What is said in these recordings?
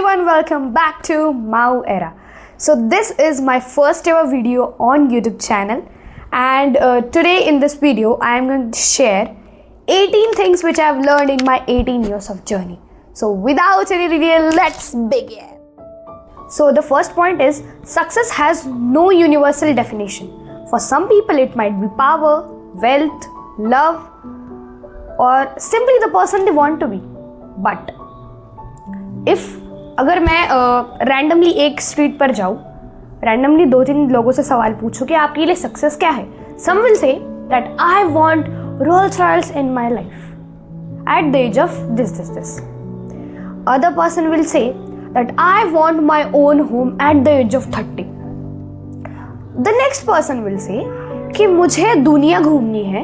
everyone, welcome back to Mau Era. So this is my first ever video on YouTube channel, and today in this video I am going to share 18 things which I have learned in my 18 years of journey. So without any delay, let's begin. So the first point is success has no universal definition. For some people it might be power, wealth, love, or simply the person they want to be. But अगर मैं randomly एक street पर जाऊँ, randomly 2-3 लोगों से सवाल पूछूं कि आपके लिए सक्सेस क्या है, some will say that I want Rolls Royce in my life at the age of this. Other person will say that I want my own home at the age of 30. The next person will say कि मुझे दुनिया घूमनी है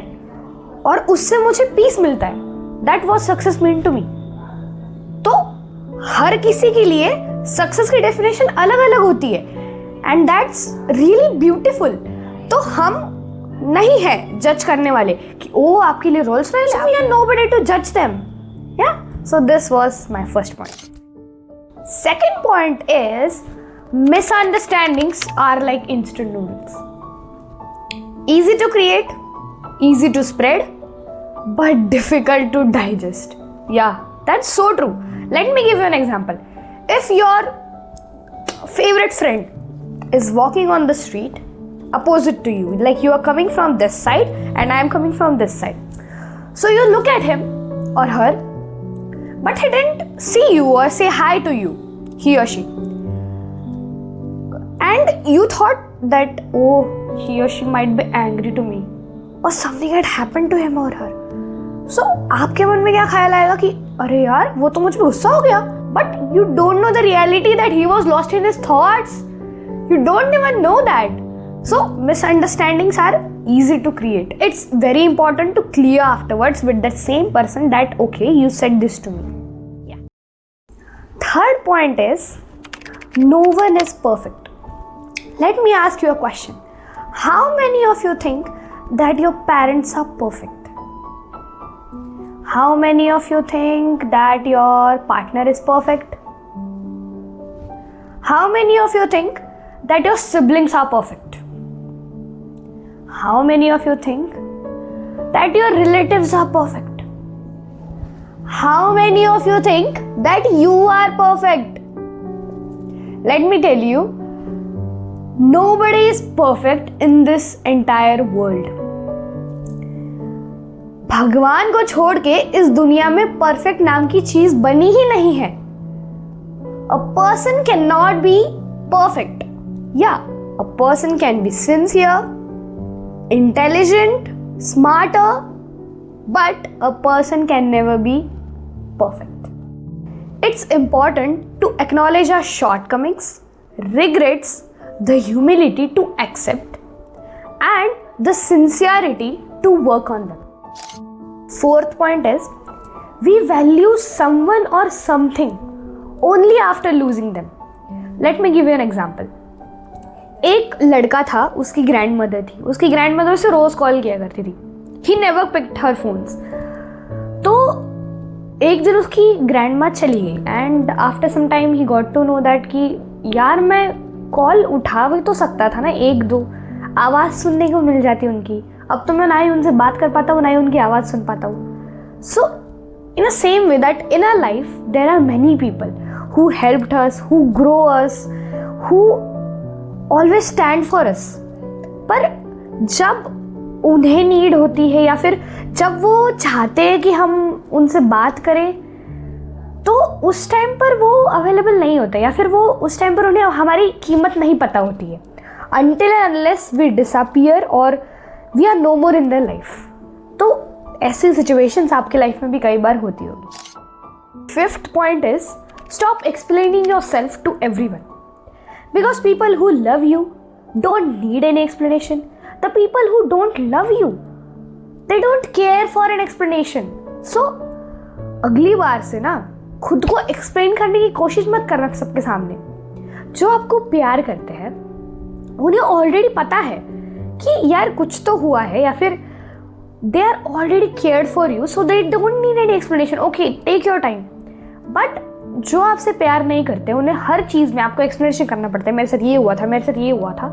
और उससे मुझे peace मिलता है. That was success mean to me. तो हर किसी के लिए सक्सेस की डेफिनेशन अलग अलग होती है एंड दैट्स रियली ब्यूटीफुल. तो हम नहीं है जज करने वाले कि ओ आपके लिए रोल्स रॉयस है, वी आर नोबडी टू जज them. Yeah so this was my first point. Second point is misunderstandings are like instant noodles. Easy to create, easy to spread, but difficult to digest. Yeah, that's so true. Let me give you an example. If your favorite friend is walking on the street opposite to you, like you are coming from this side and I am coming from this side, so you look at him or her, but he didn't see you or say hi to you, he or she, and you thought that oh, he or she might be angry to me or something had happened to him or her. So आपके मन में क्या ख्याल आएगा कि अरे यार वो तो मुझ पे गुस्सा हो गया. But you don't know the reality that he was lost in his thoughts. You don't even know that. So misunderstandings are easy to create. It's very important to clear afterwards with that same person that okay, you said this to me. Yeah. Third point is no one is perfect. Let me ask you a question. How many of you think that your parents are perfect? How many of you think that your partner is perfect? How many of you think that your siblings are perfect? How many of you think that your relatives are perfect? How many of you think that you are perfect? Let me tell you, nobody is perfect in this entire world. भगवान को छोड़ के इस दुनिया में perfect नाम की चीज बनी ही नहीं है. A person cannot be perfect. Yeah, a person can be sincere, intelligent, smarter, but a person can never be perfect. It's important to acknowledge our shortcomings, regrets, the humility to accept, and the sincerity to work on them. Fourth point is we value someone or something only after losing them. Let me give you an example. एक लड़का था, उसकी grandmother थी. उसकी grandmother उसे रोज call किया करती थी. He never picked her phones. तो एक दिन उसकी ग्रैंडमा चली गई and after some time he got to know that कि यार मैं कॉल उठा भी तो सकता था ना, 1-2 आवाज़ सुनने को मिल जाती उनकी. अब तो मैं ना ही उनसे बात कर पाता हूँ ना ही उनकी आवाज़ सुन पाता हूँ. So in a same way that in our life there are many people who helped us, who grow us, who always stand for us. पर जब उन्हें नीड होती है या फिर जब वो चाहते हैं कि हम उनसे बात करें, तो उस टाइम पर वो अवेलेबल नहीं होता या फिर वो उस टाइम पर उन्हें हमारी कीमत नहीं पता होती है. Until and unless we disappear or we are no more in their life. तो ऐसी सिचुएशंस आपके लाइफ में भी कई बार होती होगी. Fifth point is stop explaining yourself to everyone. Because people who love you don't need any explanation. The people who don't love you, they don't care for an explanation. So अगली बार से ना खुद को एक्सप्लेन करने की कोशिश मत करना सबके सामने. जो आपको प्यार करते हैं उन्हें ऑलरेडी पता है कि यार कुछ तो हुआ है या फिर they are already cared for you, so they don't need any explanation. Okay, take your time. But जो आपसे प्यार नहीं करते उन्हें हर चीज में आपको एक्सप्लेनेशन करना पड़ता है, मेरे साथ ये हुआ था, मेरे साथ ये हुआ था.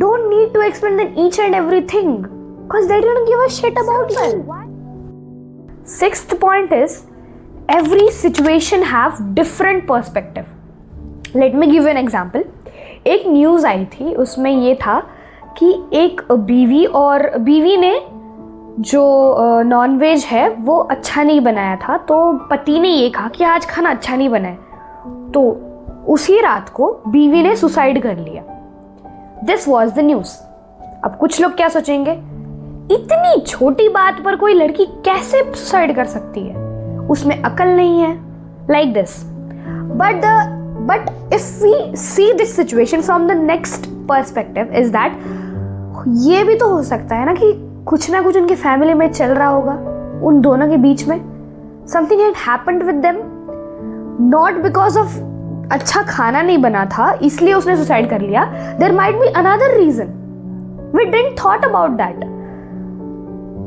Don't need to explain them each and everything because they don't give a shit about you. Sixth point is every situation have different perspective. Let me give you an example. एक न्यूज़ आई थी, उसमें ये था कि एक बीवी ने जो नॉन वेज है वो अच्छा नहीं बनाया था, तो पति ने ये कहा कि आज खाना अच्छा नहीं बना है, तो उसी रात को बीवी ने सुसाइड कर लिया. This was the news. अब कुछ लोग क्या सोचेंगे, इतनी छोटी बात पर कोई लड़की कैसे सुसाइड कर सकती है, उसमें अकल नहीं है, like this. But if we see this situation from the next perspective is that ये भी तो हो सकता है ना कि कुछ ना कुछ उनकी फैमिली में चल रहा होगा, उन दोनों के बीच में something had happened with them, not because of अच्छा खाना नहीं बना था इसलिए उसने सुसाइड कर लिया. There might be another reason, we didn't thought about that.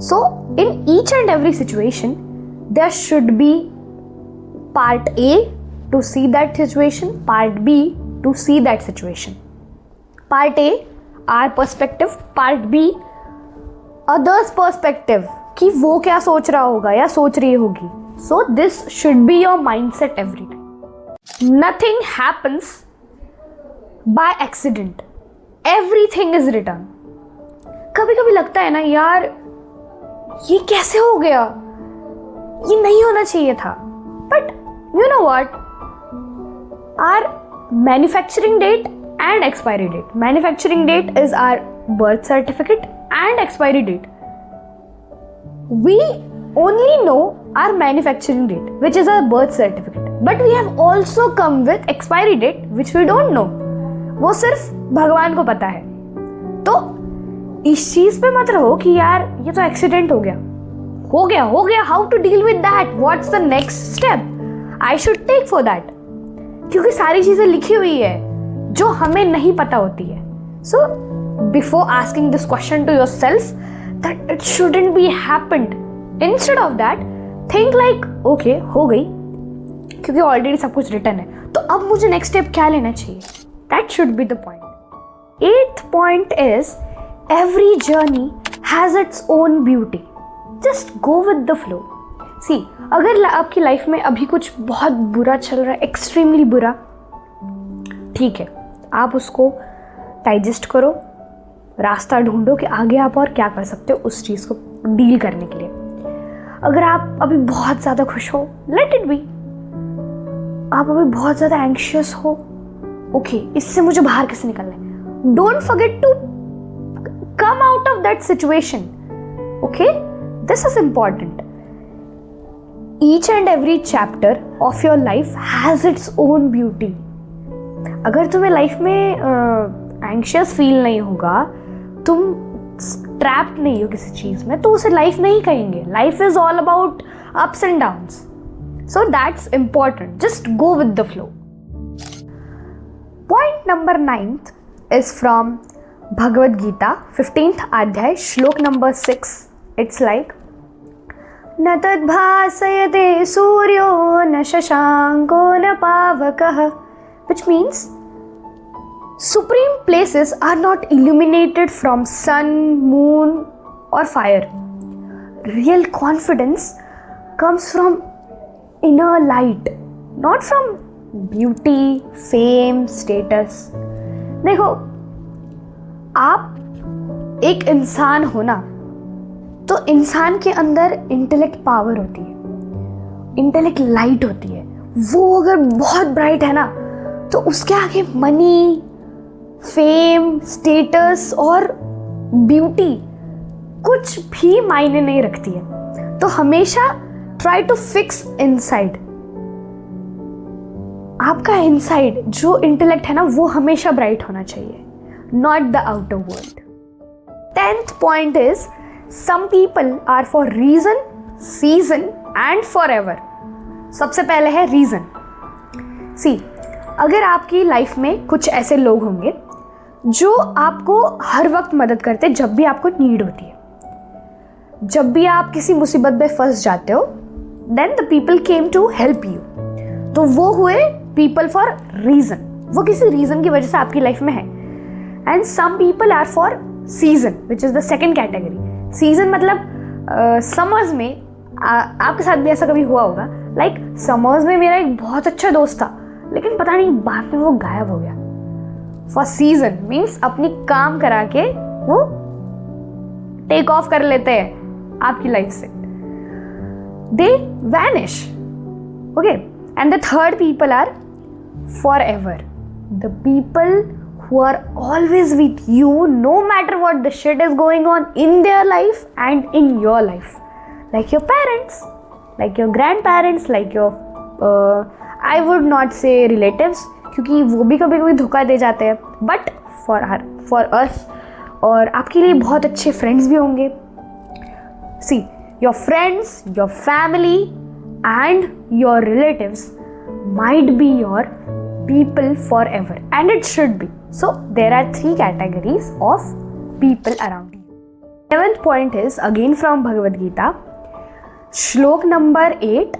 So in each and every situation there should be part A to see that situation, part B to see that situation. Part A our perspective, part B others perspective कि वो क्या सोच रहा होगा या सोच रही होगी. So this should be your mindset every time. Nothing happens by accident. Everything is written. कभी कभी लगता है ना यार ये कैसे हो गया, ये नहीं होना चाहिए था. But you know what? Our manufacturing date and expiry date. Manufacturing date is our birth certificate and expiry date. We only know our manufacturing date, which is our birth certificate. But we have also come with expiry date, which we don't know. वो सिर्फ भगवान को पता है. तो इस चीज पे मत रहो कि यार ये तो एक्सीडेंट हो गया. How to deal with that, what's the next step I should take for that. क्योंकि सारी चीजें लिखी हुई है जो हमें नहीं पता होती है. So before asking this question to yourself that it shouldn't be happened, instead of that think like okay हो गई, क्योंकि ऑलरेडी सब कुछ रिटर्न है, तो अब मुझे नेक्स्ट स्टेप क्या लेना चाहिए. That should be the point. 8th point is every journey has its own beauty. Just go with the flow. See, अगर आपकी लाइफ में अभी कुछ बहुत बुरा चल रहा है, एक्सट्रीमली बुरा, ठीक है, आप उसको डाइजेस्ट करो, रास्ता ढूंढो कि आगे आप और क्या कर सकते हो उस चीज़ को डील करने के लिए. अगर आप अभी बहुत ज़्यादा खुश हो, लेट इट बी. आप अभी बहुत ज़्यादा एंग्शियस हो, ओके, इससे मुझे बाहर कैसे निकलना है. Don't forget to come out of that situation. Okay, this is important. Each and every chapter of your life has its own beauty. अगर तुम्हें लाइफ में एंग्शियस फील नहीं होगा, तुम ट्रैप्ड नहीं हो किसी चीज में, तो उसे लाइफ नहीं कहेंगे. Life is all about ups and downs. So that's important. Just go with the flow. Point number 9th is from Bhagavad Gita 15th अध्याय श्लोक नंबर 6. इट्स लाइक न तद्भासयते सूर्यो न शशांको न पावकः, which means supreme places are not illuminated from sun, moon or fire. Real confidence comes from inner light, not from beauty, fame, status. देखो, आप एक इंसान हो ना, तो इंसान के अंदर इंटेलेक्ट पावर होती है, इंटेलेक्ट लाइट होती है. वो अगर बहुत ब्राइट है ना, तो उसके आगे मनी, फेम, स्टेटस और ब्यूटी कुछ भी मायने नहीं रखती है. तो हमेशा ट्राई टू फिक्स इनसाइड. आपका इनसाइड जो इंटेलेक्ट है ना, वो हमेशा ब्राइट होना चाहिए, not the outer world. 10th point is some people are for reason, season and forever. सबसे पहले है रीजन. सी, अगर आपकी लाइफ में कुछ ऐसे लोग होंगे जो आपको हर वक्त मदद करते जब भी आपको नीड होती है. जब भी आप किसी मुसीबत में फंस जाते हो, then the people came to help you. तो वो हुए पीपल फॉर रीजन, वो किसी रीजन की वजह से आपकी लाइफ में है. And some people are for season, which is the second category. Season मतलब समर्स में आपके साथ भी ऐसा कभी हुआ होगा. लाइक समर्स में मेरा एक बहुत अच्छा दोस्त था, लेकिन पता नहीं बाद में वो गायब हो गया. फॉर सीजन मीन्स अपनी काम करा के वो टेक ऑफ कर लेते हैं आपकी लाइफ से. They vanish. Okay. And the third people are forever the. द पीपल who are always with you no matter what the shit is going on in their life and in your life, like your parents, like your grandparents, like your I would not say relatives, क्योंकि वो भी कभी कभी धोखा दे जाते हैं, but for us, और आपके लिए बहुत अच्छे फ्रेंड्स भी होंगे. See, your friends, your family and your relatives might be your people forever, and it should be. So there are three categories of people around you. 7th point is again from Bhagavad Gita, shlok number 8,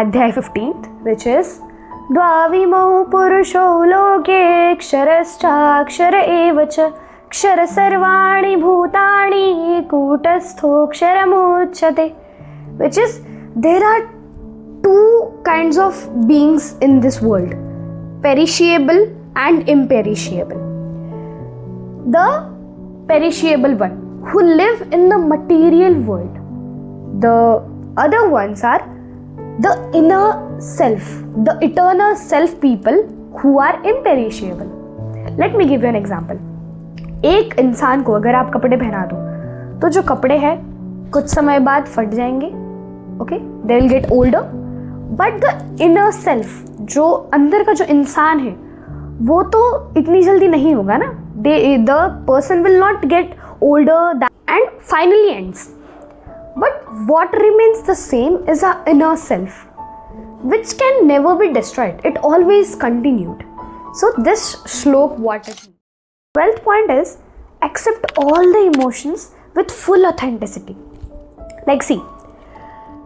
adhyay 15th, which is dvavimau purusho loke ksharascha eva cha kshara sarvani bhutani kutastho ksaramuchyate, which is there are two kinds of beings in this world, perishable and imperishable. The perishable one who live in the material world. The other ones are the inner self, the eternal self people who are imperishable. Let me give you an example. एक इंसान को अगर आप कपड़े पहना दो तो जो कपड़े हैं कुछ समय बाद फट जाएंगे. Okay, they will get older. But the inner self, जो अंदर का जो इंसान है, वो तो इतनी जल्दी नहीं होगा ना. The person will not get older and finally ends. But what remains the same is a inner self which can never be destroyed. It always continued. So this shlok what it means. 12th point is accept all the emotions with full authenticity. Like see,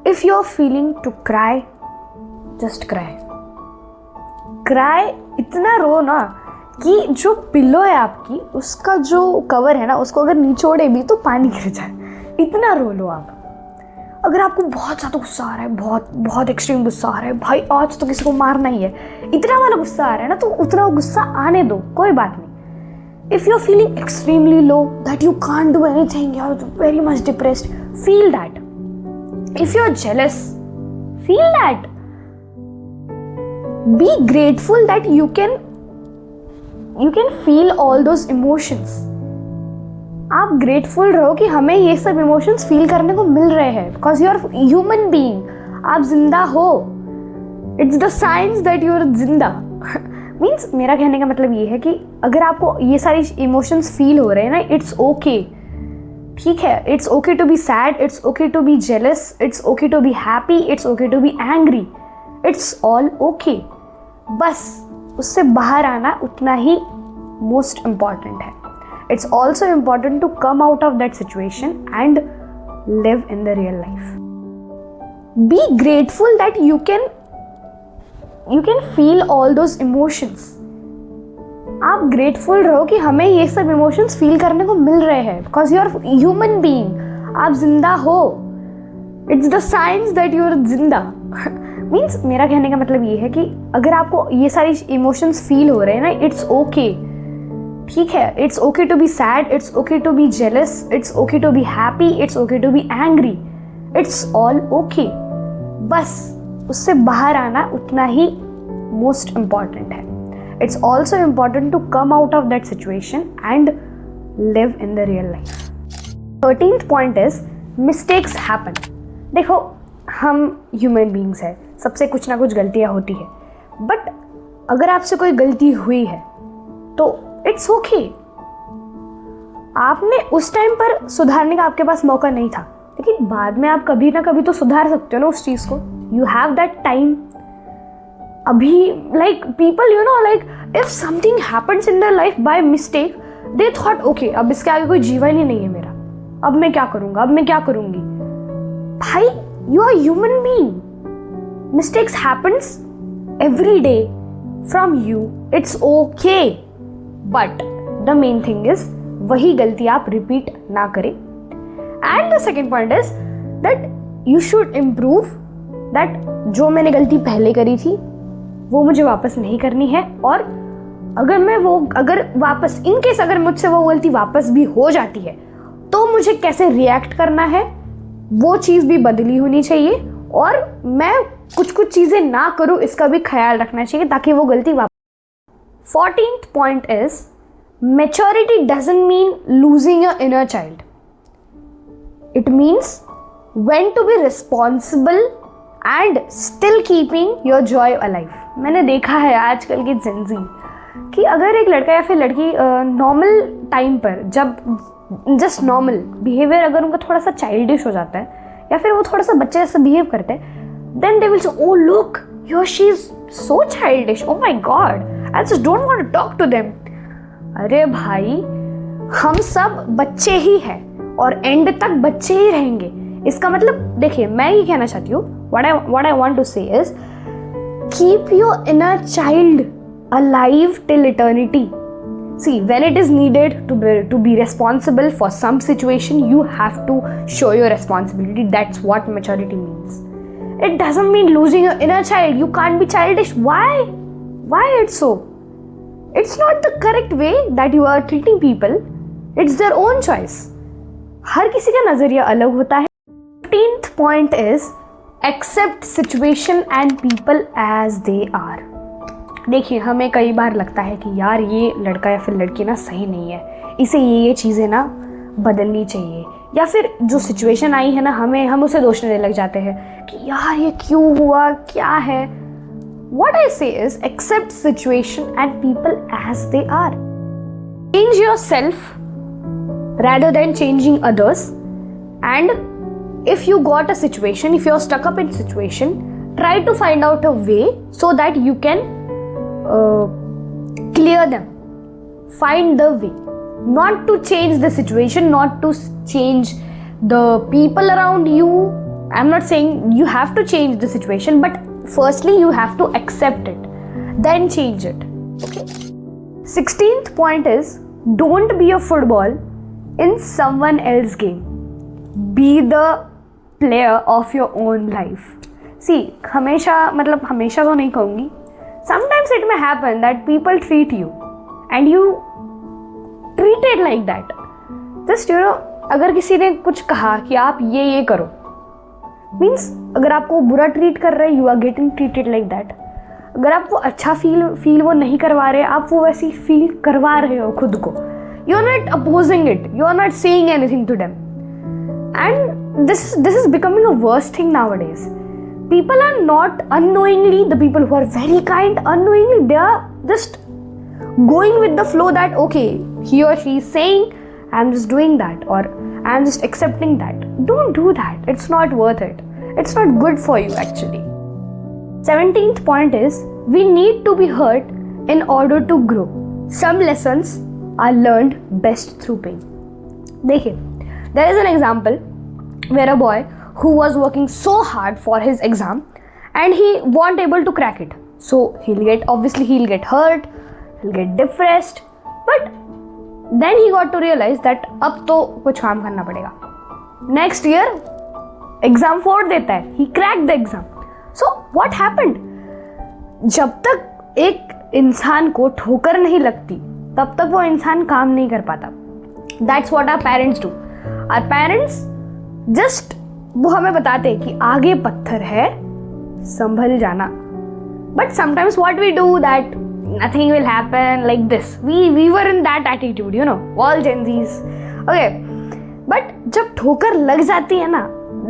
if you're feeling to cry, just cry. Cry इतना रो ना कि जो pillow है आपकी उसका जो cover है ना उसको अगर निचोड़े भी तो पानी गिर जाए. इतना रो लो आप. अगर आपको बहुत ज़्यादा गुस्सा आ रहा है, बहुत बहुत एक्सट्रीम गुस्सा आ रहा है, भाई आज तो किसी को मारना ही है, इतना वाला गुस्सा आ रहा है ना, तो उतना गुस्सा आने दो, कोई बात नहीं. If you are feeling extremely low that you can't do anything, you are very much depressed, feel that. If you are jealous, feel that. Be grateful that you can feel all those emotions. आप grateful रहो कि हमें ये सब emotions feel करने को मिल रहे हैं, because you are human being. आप जिंदा हो. It's the science that you are जिंदा. मीन्स मेरा कहने का मतलब ये है कि अगर आपको ये सारी इमोशंस फील हो रहे हैं ना, इट्स ओके. ठीक है, it's okay to be sad, it's okay to be jealous, it's okay to be happy, it's okay to be angry. It's all okay. बस उससे बाहर आना उतना ही मोस्ट इम्पॉर्टेंट है. It's also important to come out of that situation and live in the real life. Be grateful that you can feel all those emotions. आप grateful रहो कि हमें ये सब emotions feel करने को मिल रहे हैं, because you are human being. आप जिंदा हो. It's the signs that you are जिंदा. Means मेरा कहने का मतलब ये है कि अगर आपको ये सारी emotions feel हो रहे हैं ना, it's okay. ठीक है, it's okay to be sad, it's okay to be jealous, it's okay to be happy, it's okay to be angry. It's all okay. बस उससे बाहर आना उतना ही मोस्ट इम्पॉर्टेंट है. It's also important to come out of that situation and live in the real life. 13th point is mistakes happen. देखो, हम human beings हैं, सबसे कुछ ना कुछ गलतियाँ होती है. बट अगर आपसे कोई गलती हुई है तो इट्स ओके. आपने उस टाइम पर सुधारने का आपके पास मौका नहीं था, लेकिन बाद में आप कभी ना कभी तो सुधार सकते हो ना उस चीज़ को. You have that time. अभी like people you know, like if something happens in their life by mistake, they thought okay अब इसके आगे कोई जीवन ही नहीं है मेरा, अब मैं क्या करूँगा, अब मैं क्या करूँगी. भाई You are human being. Mistakes happens every day from you. It's okay. But the main thing is वही गलती आप repeat ना करें. And the second point is that you should improve that जो मैंने गलती पहले करी थी वो मुझे वापस नहीं करनी है. और अगर वापस इन केस अगर मुझसे वो गलती वापस भी हो जाती है तो मुझे कैसे रिएक्ट करना है वो चीज़ भी बदली होनी चाहिए. और मैं कुछ चीज़ें ना करूँ इसका भी ख्याल रखना चाहिए ताकि वो गलती वापस. 14th point is maturity doesn't mean losing your inner child. It means when to be responsible and still keeping your joy alive. मैंने देखा है आजकल की जेनजी कि अगर एक लड़का या फिर लड़की नॉर्मल टाइम पर जब जस्ट नॉर्मल बिहेवियर अगर उनका थोड़ा सा चाइल्डिश हो जाता है या फिर वो थोड़ा सा बच्चे जैसा बिहेव करते हैं, then they will say oh look your she is so childish, oh my God I just don't want to talk to them. अरे भाई हम सब बच्चे ही हैं और एंड तक बच्चे ही रहेंगे. इसका मतलब देखिए मैं ये कहना चाहती हूँ, what I want to say is keep your inner child alive till eternity. See, when it is needed to be responsible for some situation, you have to show your responsibility. That's what maturity means. It doesn't mean losing your inner child. You can't be childish. Why? Why it's so? It's not the correct way that you are treating people. It's their own choice. हर किसी का नजरिया अलग होता है. 15th point is accept situation and people as they are. देखिए हमें कई बार लगता है कि यार ये लड़का या फिर लड़की ना सही नहीं है, इसे ये चीज़ें ना बदलनी चाहिए, या फिर जो सिचुएशन आई है ना हम उसे दोष देने लग जाते हैं कि यार ये क्यों हुआ, क्या है. What I say is accept situation and people as they are. Change yourself rather than changing others. And if you got a situation, if you're stuck up in situation, try to find out a way so that you can clear them. Find the way. Not to change the situation, not to change the people around you. I'm not saying you have to change the situation, but firstly you have to accept it, then change it. Okay. 16th point is don't be a football in someone else's game. Be the player of your own life. See, हमेशा तो नहीं कहूँगी. Sometimes it may happen that people treat you and you treat it like that. Just अगर किसी ने कुछ कहा कि आप ये करो, means अगर आपको बुरा ट्रीट कर रहे हैं, you are getting treated like that. अगर आप वो अच्छा फील वो नहीं करवा रहे, आप वो वैसी फील करवा रहे हो खुद को. You are not opposing it. You are not saying anything to them. And this is becoming a worst thing nowadays. People are not unknowingly, the people who are very kind, unknowingly, they are just going with the flow that, okay, he or she is saying, I'm just doing that, or I'm just accepting that. Don't do that. It's not worth it. It's not good for you actually. 17th point is, we need to be hurt in order to grow. Some lessons are learned best through pain. Dekhiye, there is an example where a boy who was working so hard for his exam and he wasn't able to crack it. So he'll get hurt, he'll get depressed, but then he got to realize that अब तो कुछ काम करना पड़ेगा. Next year exam 4 देता है, he cracked the exam. So what happened? जब तक एक इंसान को ठोकर नहीं लगती तब तक वो इंसान काम नहीं कर पाता. That's what our parents do. Our parents just वो हमें बताते हैं कि आगे पत्थर है, संभल जाना. But sometimes what we do that nothing will happen like this. We were in that attitude, all Gen Zs. Okay, but जब ठोकर लग जाती है ना,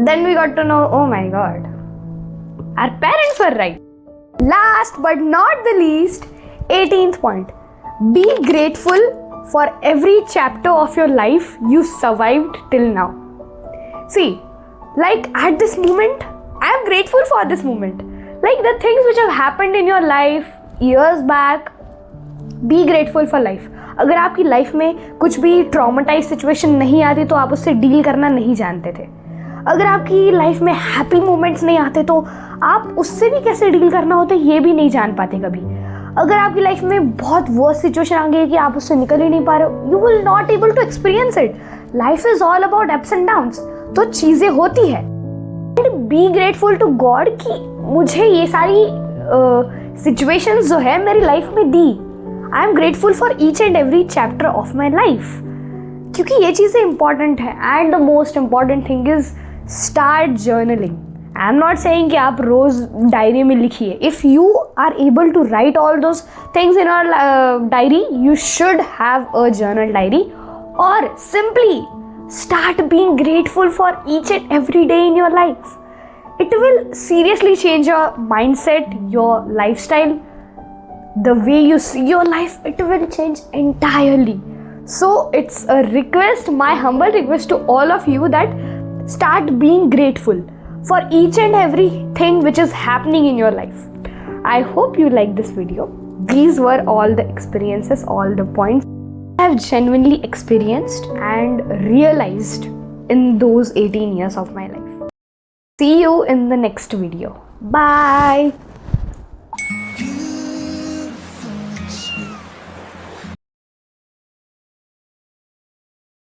then we got to know, oh my God, our parents were right. Last but not the least, 18th point. Be grateful for every chapter of your life you survived till now. See, like at this moment, I am grateful for this moment. Like the things which have happened in your life years back, be grateful for life. अगर आपकी life में कुछ भी traumatise situation नहीं आती तो आप उससे डील करना नहीं जानते थे. अगर आपकी लाइफ में हैप्पी मोमेंट्स नहीं आते तो आप उससे भी कैसे डील करना होता है ये भी नहीं जान पाते कभी। अगर आपकी लाइफ में बहुत वर्स्ट सिचुएशन आ गई है कि आप उससे निकल ही नहीं पा रहे हो, you will not able to experience it. Life is all about ups and downs, तो चीज़ें होती है। And be grateful to God कि मुझे ये सारी सिचुएशंस जो है मेरी लाइफ में दी। I am grateful for each and every chapter of my life, क्योंकि ये चीज़ें इंपॉर्टेंट है। And the most important thing is start journaling. I am not saying कि आप रोज डायरी में लिखिए। If you are able to write all those things in our diary, you should have a journal diary, और simply start being grateful for each and every day in your life. It will seriously change your mindset, your lifestyle, the way you see your life. It will change entirely. So it's a request, my humble request to all of you, that start being grateful for each and everything which is happening in your life. I hope you like this video. These were all the experiences, all the points I have genuinely experienced and realized in those 18 years of my life. See you in the next video. Bye.